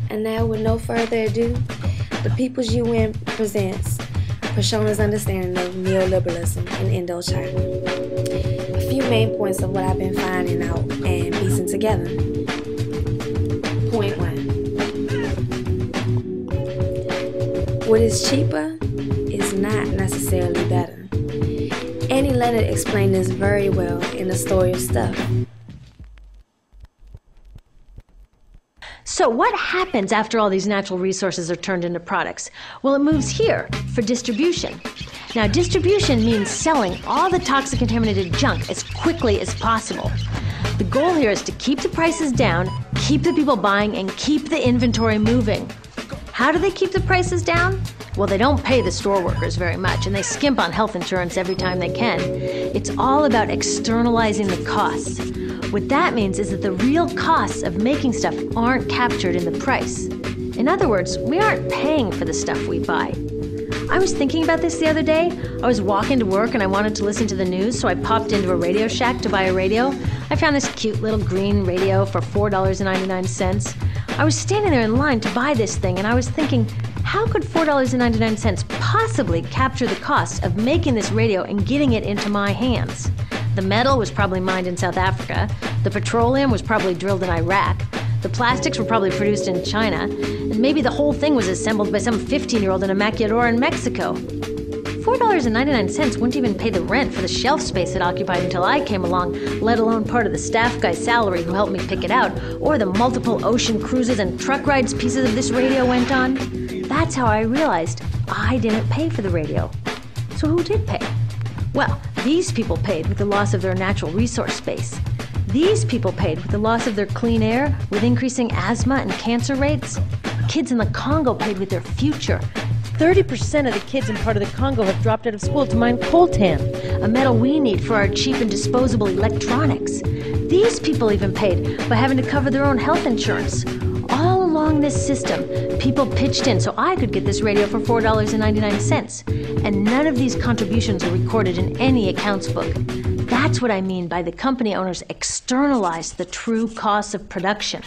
And now, with no further ado, the People's UN presents Preshona's understanding of neoliberalism in IndoChina. A few main points of what I've been finding out and piecing together. Point 1. What is cheaper is not necessarily better. Annie Leonard explained this very well in The Story of Stuff. So what happens after all these natural resources are turned into products? Well, it moves here for distribution. Now, distribution means selling all the toxic contaminated junk as quickly as possible. The goal here is to keep the prices down, keep the people buying, and keep the inventory moving. How do they keep the prices down? Well, they don't pay the store workers very much, and they skimp on health insurance every time they can. It's all about externalizing the costs. What that means is that the real costs of making stuff aren't captured in the price. In other words, we aren't paying for the stuff we buy. I was thinking about this the other day. I was walking to work and I wanted to listen to the news, so I popped into a Radio Shack to buy a radio. I found this cute little green radio for $4.99. I was standing there in line to buy this thing, and I was thinking, how could $4.99 possibly capture the cost of making this radio and getting it into my hands? The metal was probably mined in South Africa. The petroleum was probably drilled in Iraq. The plastics were probably produced in China. And maybe the whole thing was assembled by some 15-year-old in a maquiladora in Mexico. $4.99 wouldn't even pay the rent for the shelf space it occupied until I came along, let alone part of the staff guy's salary who helped me pick it out, or the multiple ocean cruises and truck rides pieces of this radio went on. That's how I realized I didn't pay for the radio. So who did pay? Well, these people paid with the loss of their natural resource space. These people paid with the loss of their clean air, with increasing asthma and cancer rates. Kids in the Congo paid with their future. 30% of the kids in part of the Congo have dropped out of school to mine coltan, a metal we need for our cheap and disposable electronics. These people even paid by having to cover their own health insurance. All along this system, people pitched in so I could get this radio for $4.99. And none of these contributions are recorded in any accounts book. That's what I mean by the company owners externalized the true costs of production.